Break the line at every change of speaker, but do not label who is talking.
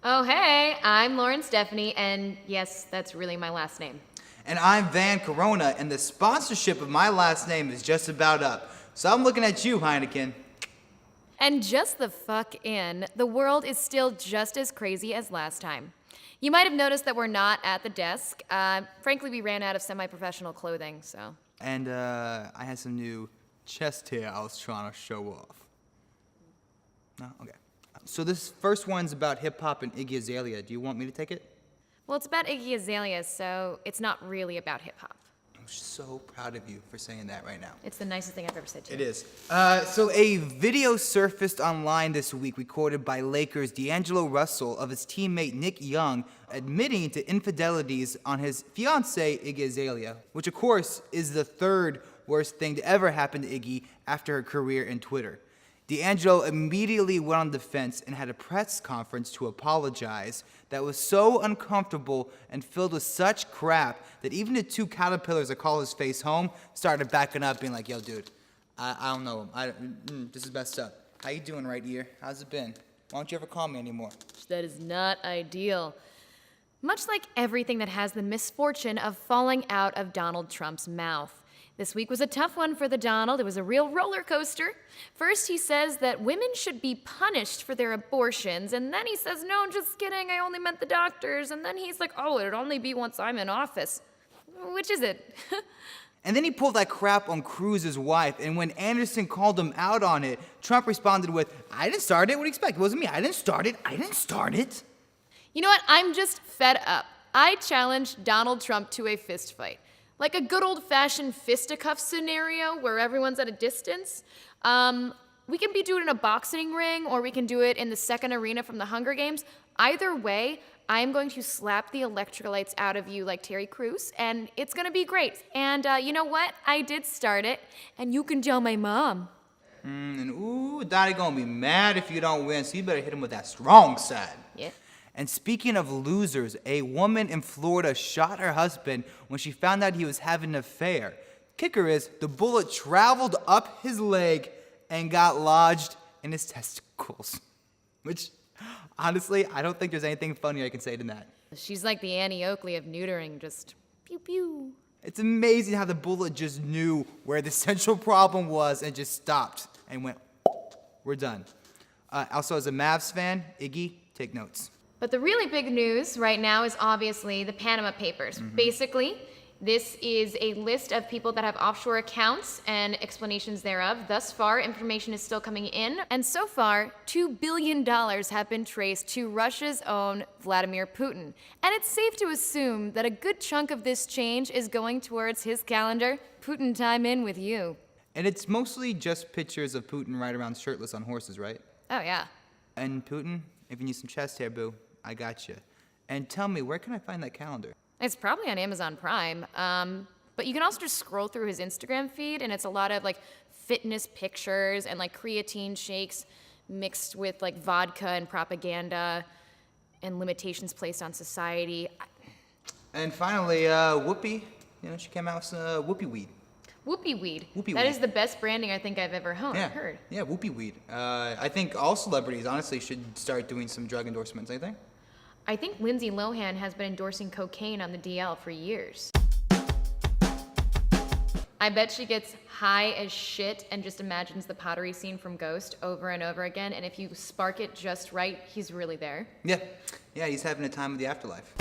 Oh, hey, I'm Lauren Stephanie, and yes, that's really my last name.
And I'm Van Corona, and the sponsorship of my last name is just about up. So I'm looking at you, Heineken.
And just the fuck in, the world is still just as crazy as last time. You might have noticed that we're not at the desk. Frankly, we ran out of semi-professional clothing, so.
And I had some new chest hair I was trying to show off. No? Okay. So this first one's about hip-hop and Iggy Azalea. Do you want me to take it?
Well, it's about Iggy Azalea, so it's not really about hip-hop.
I'm so proud of you for saying that right now.
It's the nicest thing I've ever said to you.
It is. So a video surfaced online this week recorded by Lakers' DAngelo Russell of his teammate Nick Young admitting to infidelities on his fiancée Iggy Azalea, which of course is the third worst thing to ever happen to Iggy after her career in Twitter. DAngelo immediately went on defense and had a press conference to apologize that was so uncomfortable and filled with such crap that even the two caterpillars that call his face home started backing up, being like, yo, dude, I don't know him. This is messed up. How you doing right here? How's it been? Why don't you ever call me anymore?
That is not ideal. Much like everything that has the misfortune of falling out of Donald Trump's mouth. This week was a tough one for the Donald. It was a real roller coaster. First, he says that women should be punished for their abortions, and then he says, no, just kidding, I only meant the doctors, and then he's like, oh, it'd only be once I'm in office. Which is it?
And then he pulled that crap on Cruz's wife, and when Anderson called him out on it, Trump responded with, I didn't start it, what do you expect? It wasn't me, I didn't start it.
You know what, I'm just fed up. I challenged Donald Trump to a fist fight. Like a good old-fashioned fisticuff scenario where everyone's at a distance. We can be doing it in a boxing ring, or we can do it in the second arena from the Hunger Games. Either way, I'm going to slap the electrolytes out of you like Terry Crews, and it's gonna be great. And you know what? I did start it, and you can tell my mom.
Daddy gonna be mad if you don't win, so you better hit him with that strong side.
Yeah.
And speaking of losers, a woman in Florida shot her husband when she found out he was having an affair. Kicker is, the bullet traveled up his leg and got lodged in his testicles. Which, honestly, I don't think there's anything funny I can say to that.
She's like the Annie Oakley of neutering, just pew pew.
It's amazing how the bullet just knew where the central problem was and just stopped and went, we're done. Also, as a Mavs fan, Iggy, take notes.
But the really big news right now is obviously the Panama Papers. Basically, this is a list of people that have offshore accounts and explanations thereof. Thus far, information is still coming in. And so far, $2 billion have been traced to Russia's own Vladimir Putin. And it's safe to assume that a good chunk of this change is going towards his calendar. Putin time in with you.
And it's mostly just pictures of Putin riding around shirtless on horses, right?
Oh, yeah.
And Putin, if you need some chest hair, boo, I got you. And tell me, where can I find that calendar?
It's probably on Amazon Prime. But you can also just scroll through his Instagram feed, and it's a lot of like fitness pictures and like creatine shakes mixed with like vodka and propaganda and limitations placed on society.
And finally, Whoopee. You know, she came out with some Whoopee weed.
Whoopee weed.
Whoopee
That
weed.
is the best branding I think I've ever heard.
Yeah, Whoopee weed. I think all celebrities, honestly, should start doing some drug endorsements, I think.
I think Lindsay Lohan has been endorsing cocaine on the DL for years. I bet she gets high as shit and just imagines the pottery scene from Ghost over and over again, and if you spark it just right, he's really there.
Yeah, he's having a time of the afterlife.